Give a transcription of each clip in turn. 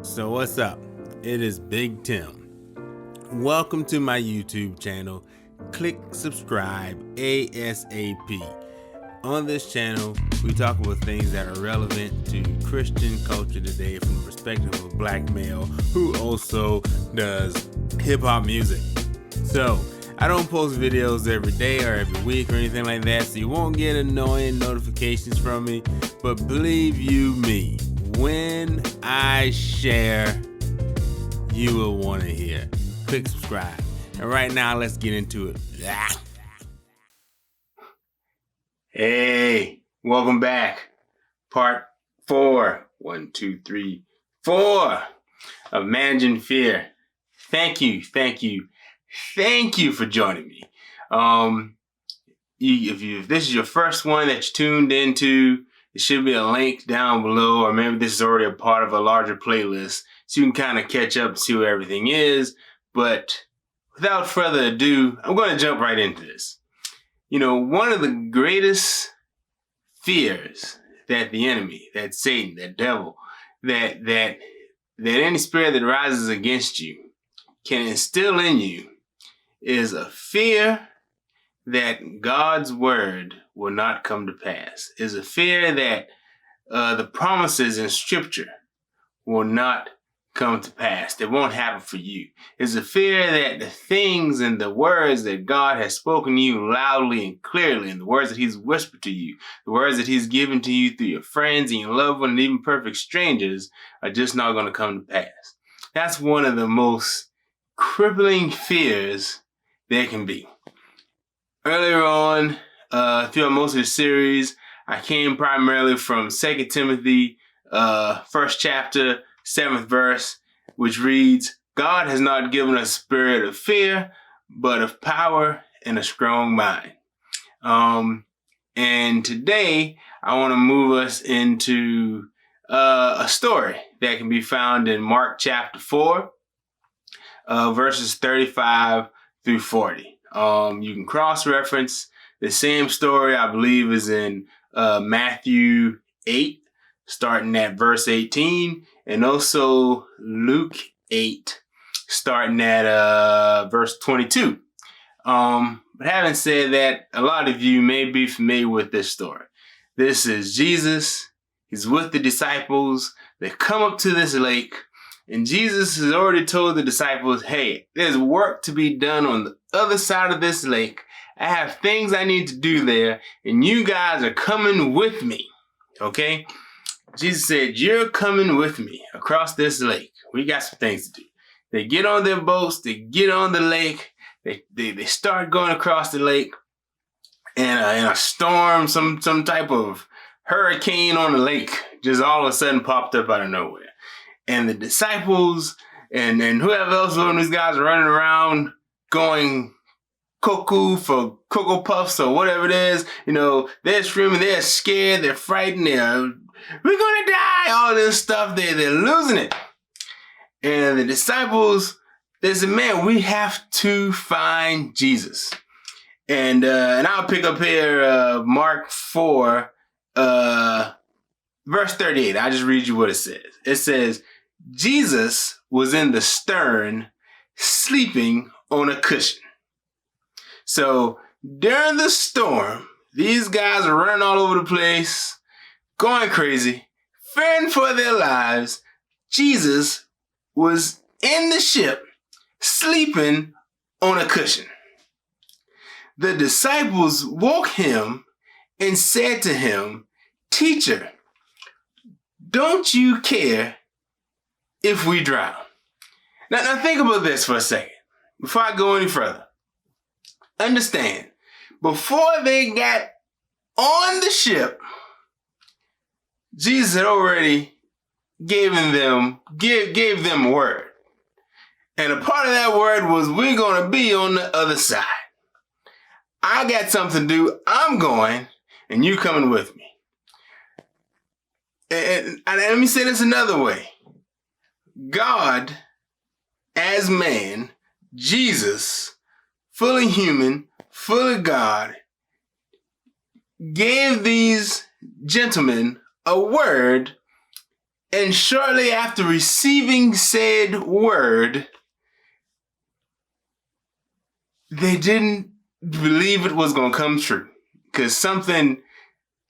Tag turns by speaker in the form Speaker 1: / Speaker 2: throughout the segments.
Speaker 1: So what's up? It is Big Tim. Welcome to my YouTube channel. Click subscribe ASAP. On this channel, we talk about things that are relevant to Christian culture today from the perspective of a black male who also does hip-hop music. So, I don't post videos every day or every week or anything like that, so you won't get annoying notifications from me. But believe you me, when I share, you will want to hear. Click subscribe. And right now, let's get into it. Hey, welcome back. Part 4. 1, 2, 3, 4 of Managing Fear. Thank you for joining me. If this is your first one that you tuned into, there should be a link down below, or maybe this is already a part of a larger playlist, so you can kind of catch up and see what everything is. But without further ado, I'm going to jump right into this. You know, one of the greatest fears that the enemy, that Satan, that devil, that any spirit that rises against you can instill in you is a fear that God's word will not come to pass, is a fear that the promises in Scripture will not come to pass, that won't happen for you. Is a fear that the things and the words that God has spoken to you loudly and clearly, and the words that He's whispered to you, the words that He's given to you through your friends and your loved ones and even perfect strangers are just not going to come to pass. That's one of the most crippling fears there can be. Earlier on, throughout most of the series, I came primarily from 2 Timothy, 1st chapter, 7th verse, which reads, God has not given us a spirit of fear, but of power and a strong mind. And today, I want to move us into a story that can be found in Mark chapter 4, verses 35 through 40. You can cross-reference the same story, I believe, is in Matthew 8, starting at verse 18, and also Luke 8, starting at verse 22. But having said that, a lot of you may be familiar with this story. This is Jesus. He's with the disciples. They come up to this lake, and Jesus has already told the disciples, hey, there's work to be done on the other side of this lake. I have things I need to do there, and you guys are coming with me, okay? Jesus said, you're coming with me across this lake. We got some things to do. They get on their boats, they get on the lake, they start going across the lake, and in a storm, some type of hurricane on the lake just all of a sudden popped up out of nowhere. And the disciples and whoever else of these guys are running around going cuckoo for Cocoa Puffs or whatever it is. You know, they're screaming, they're scared, they're frightened, we're gonna die, all this stuff, they're losing it. And the disciples, they said, man, we have to find Jesus. And I'll pick up here Mark 4, verse 38. I'll just read you what it says. It says, Jesus was in the stern, sleeping on a cushion. So during the storm, these guys are running all over the place, going crazy, fearing for their lives. Jesus was in the ship, sleeping on a cushion. The disciples woke him and said to him, Teacher, don't you care if we drown? Now think about this for a second, before I go any further. Understand, before they got on the ship, Jesus had already given them a word. And a part of that word was, we're going to be on the other side. I got something to do. I'm going, and you coming with me. And let me say this another way. God, as man, Jesus, fully human, fully God, gave these gentlemen a word And shortly after receiving said word, they didn't believe it was going to come true because something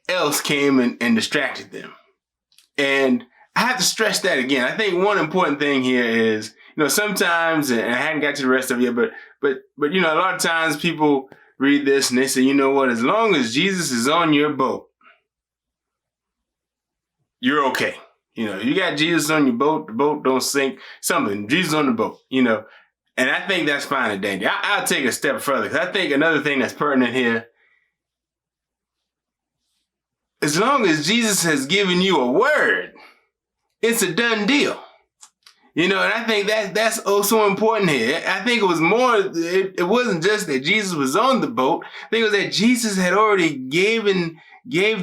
Speaker 1: else came and distracted them. And I have to stress that again. I think one important thing here is, sometimes, and I hadn't got to the rest of it yet, but a lot of times people read this and they say, you know what, as long as Jesus is on your boat, you're okay. You got Jesus on your boat, the boat don't sink, something, Jesus on the boat, and I think that's fine and dandy. I'll take a step further because I think another thing that's pertinent here, as long as Jesus has given you a word, it's a done deal. And I think that's also important here. I think it was more, it wasn't just that Jesus was on the boat. I think it was that Jesus had already gave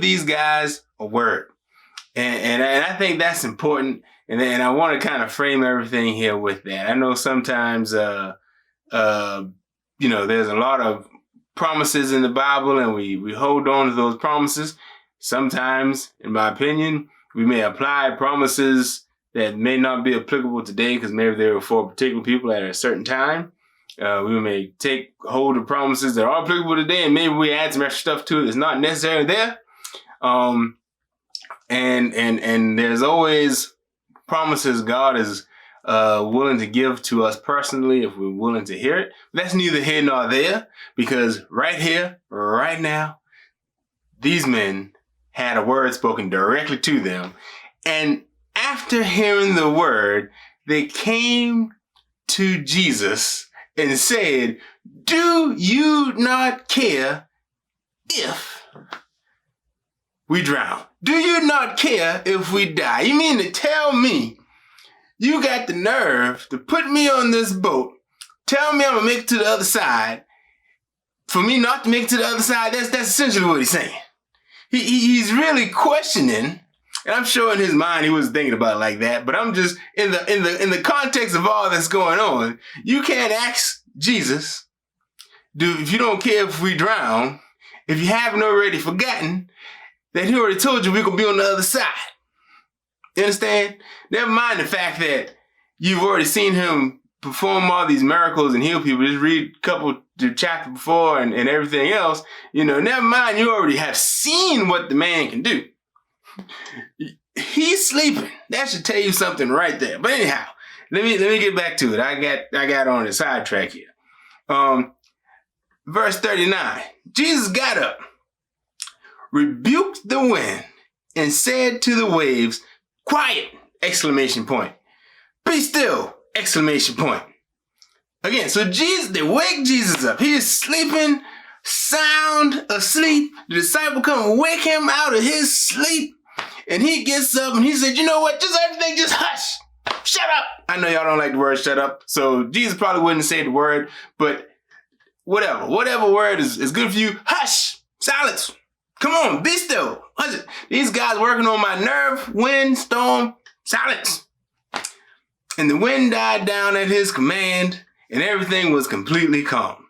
Speaker 1: these guys a word. And I think that's important. And I want to kind of frame everything here with that. I know sometimes, there's a lot of promises in the Bible and we hold on to those promises. Sometimes, in my opinion, we may apply promises that may not be applicable today because maybe they were for particular people at a certain time. We may take hold of promises that are applicable today and maybe we add some extra stuff to it that's not necessarily there. And there's always promises God is willing to give to us personally if we're willing to hear it. But that's neither here nor there because right here, right now, these men had a word spoken directly to them. And after hearing the word, they came to Jesus and said, do you not care if we drown? Do you not care if we die? You mean to tell me you got the nerve to put me on this boat, tell me I'm going to make it to the other side, for me not to make it to the other side? That's essentially what he's saying. He's really questioning, and I'm sure in his mind he wasn't thinking about it like that, but I'm just, in the context of all that's going on, you can't ask Jesus, if you don't care if we drown, if you haven't already forgotten that he already told you we're going to be on the other side. You understand? Never mind the fact that you've already seen him perform all these miracles and heal people. Just read a couple the chapter before and everything else. Never mind, you already have seen what the man can do. He's sleeping. That should tell you something right there. But anyhow, let me get back to it. I got on the sidetrack here. Verse 39. Jesus got up, rebuked the wind, and said to the waves, quiet! Exclamation point. Be still! Exclamation point. Again, so they wake Jesus up. He is sleeping, sound asleep. The disciple come and wake him out of his sleep. And he gets up and he said, you know what? Just everything, just hush. Shut up. I know y'all don't like the word shut up. So Jesus probably wouldn't say the word, but whatever word is good for you. Hush. Silence. Come on, be still. Hush. These guys working on my nerve, wind, storm, silence. And the wind died down at his command, and everything was completely calm.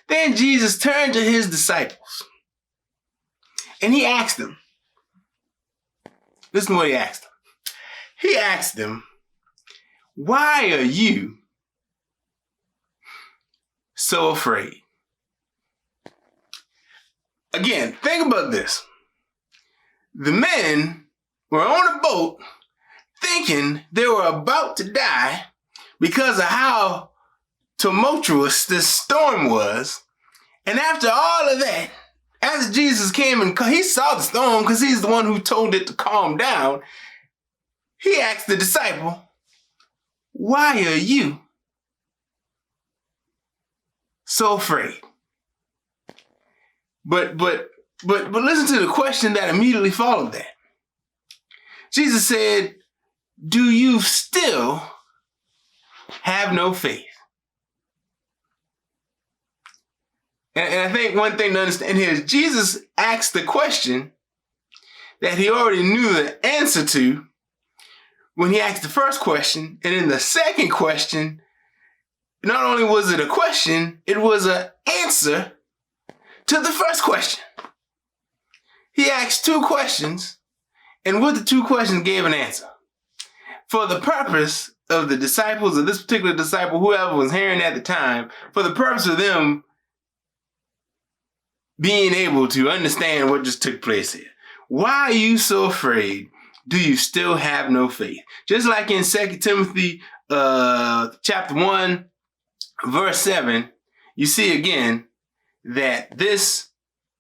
Speaker 1: Then Jesus turned to his disciples, and he asked them, listen to what he asked them. He asked them, why are you so afraid? Again, think about this. The men were on a boat thinking they were about to die because of how tumultuous this storm was. And after all of that, after Jesus came and he saw the storm because he's the one who told it to calm down, he asked the disciple, why are you so afraid? But listen to the question that immediately followed that. Jesus said, do you still have no faith? And I think one thing to understand here is Jesus asked the question that he already knew the answer to when he asked the first question. And in the second question, not only was it a question, it was an answer to the first question. He asked two questions, and with the two questions gave an answer. for the purpose of the disciples, of this particular disciple, whoever was hearing at the time, for the purpose of them being able to understand what just took place here. Why are you so afraid? Do you still have no faith? Just like in 2 Timothy chapter 1, verse 7, you see again that this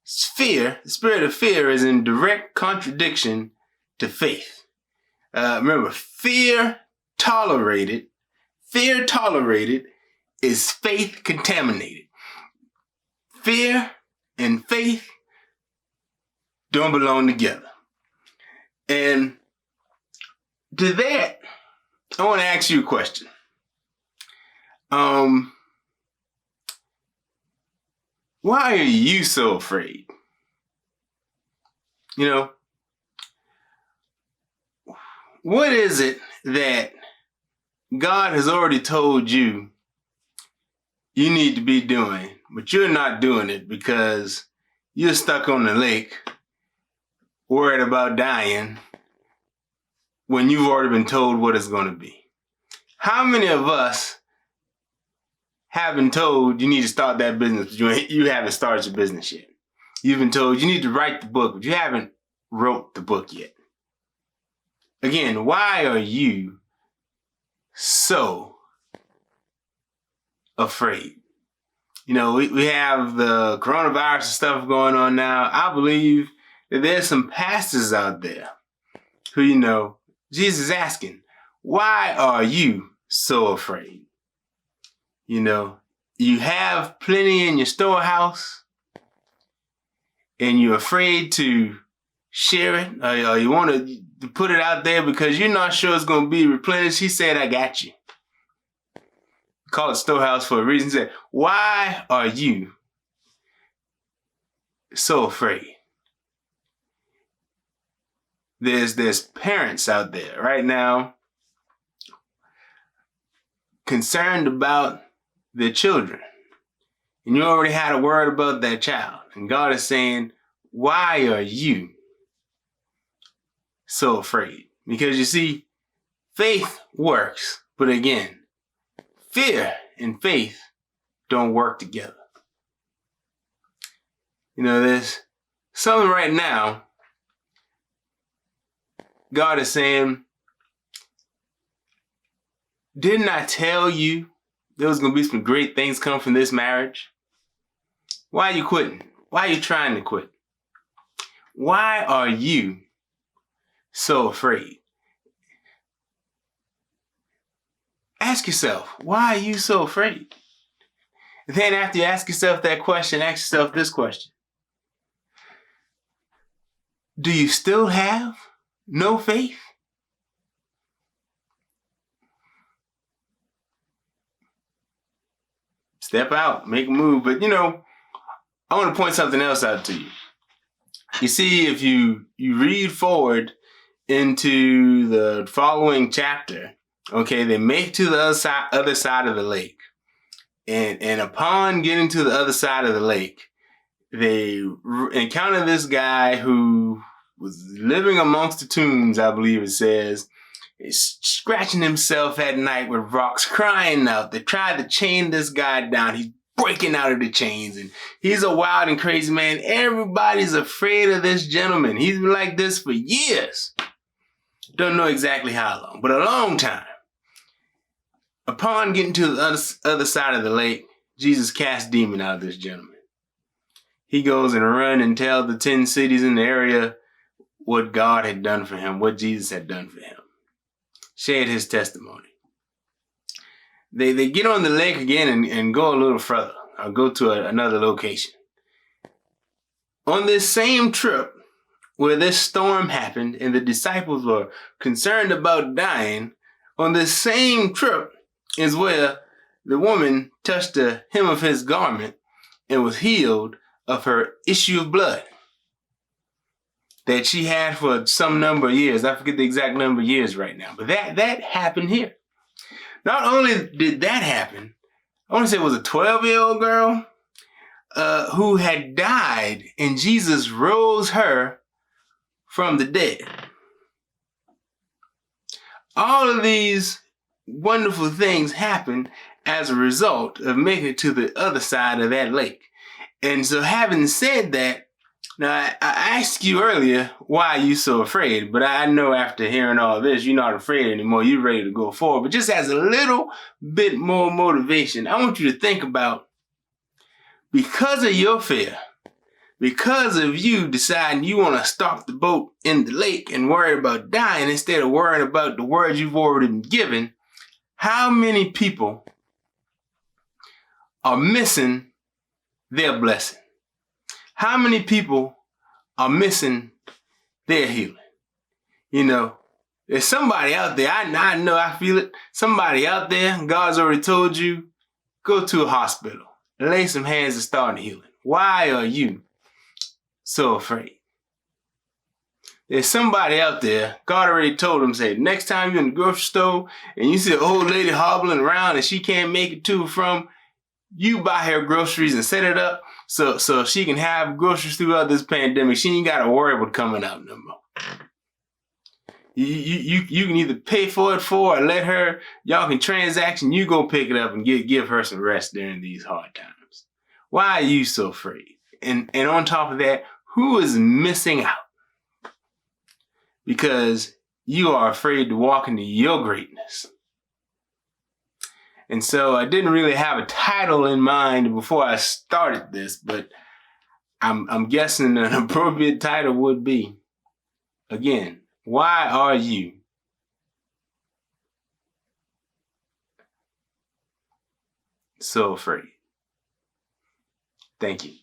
Speaker 1: fear, the spirit of fear, is in direct contradiction to faith. Remember, fear tolerated is faith contaminated. Fear and faith don't belong together. And to that, I want to ask you a question. Why are you so afraid? You know, what is it that God has already told you you need to be doing, but you're not doing it because you're stuck on the lake, worried about dying, when you've already been told what it's going to be? How many of us have been told you need to start that business, but you haven't started your business yet? You've been told you need to write the book, but you haven't wrote the book yet. Again, why are you so afraid? You know, we have the coronavirus stuff going on now. I believe that there's some pastors out there who, you know, Jesus is asking, why are you so afraid? You know, you have plenty in your storehouse and you're afraid to share it, or you want to put it out there because you're not sure it's going to be replenished. He said, I got you. Call it storehouse for a reason. He said, why are you so afraid? There's parents out there right now concerned about their children. And you already had a word about that child. And God is saying, why are you so afraid? Because you see, faith works. But again, fear and faith don't work together. You know, there's something right now God is saying, didn't I tell you there was going to be some great things come from this marriage? Why are you quitting? Why are you trying to quit? Why are you so afraid? Ask yourself, why are you so afraid? And then after you ask yourself that question, ask yourself this question. Do you still have no faith? Step out, make a move. But, you know, I want to point something else out to you. You see, if you read forward into the following chapter, okay, they make to the other side of the lake. And upon getting to the other side of the lake, they encounter this guy who was living amongst the tombs, I believe it says, scratching himself at night with rocks, crying out. They tried to chain this guy down. He's breaking out of the chains, and he's a wild and crazy man. Everybody's afraid of this gentleman. He's been like this for years. Don't know exactly how long, but a long time. Upon getting to the other side of the lake, Jesus cast demon out of this gentleman. He goes and run and tell the 10 cities in the area what God had done for him, what Jesus had done for him. Shared his testimony. They get on the lake again and go a little further, or go to another location. On this same trip where this storm happened and the disciples were concerned about dying, on this same trip is where the woman touched the hem of his garment and was healed of her issue of blood that she had for some number of years. I forget the exact number of years right now, but that happened here. Not only did that happen, I want to say it was a 12-year-old girl who had died, and Jesus rose her from the dead. All of these wonderful things happen as a result of making it to the other side of that lake. And so having said that, now I asked you earlier, why are you so afraid? But I know after hearing all this, you're not afraid anymore. You're ready to go forward. But just as a little bit more motivation, I want you to think about, because of your fear, because of you deciding you want to stop the boat in the lake and worry about dying instead of worrying about the words you've already been given, how many people are missing their blessing? How many people are missing their healing? You know, there's somebody out there, I know, I feel it, somebody out there, God's already told you, go to a hospital, lay some hands and start healing. Why are you so afraid? There's somebody out there, God already told him, say, next time you're in the grocery store and you see an old lady hobbling around and she can't make it to or from, you buy her groceries and set it up so she can have groceries throughout this pandemic. She ain't got to worry about coming out no more. You can either pay for it or let her, y'all can transaction, you go pick it up and give her some rest during these hard times. Why are you so afraid? And on top of that, who is missing out? Because you are afraid to walk into your greatness. And so I didn't really have a title in mind before I started this, but I'm guessing an appropriate title would be, again, why are you so afraid? Thank you.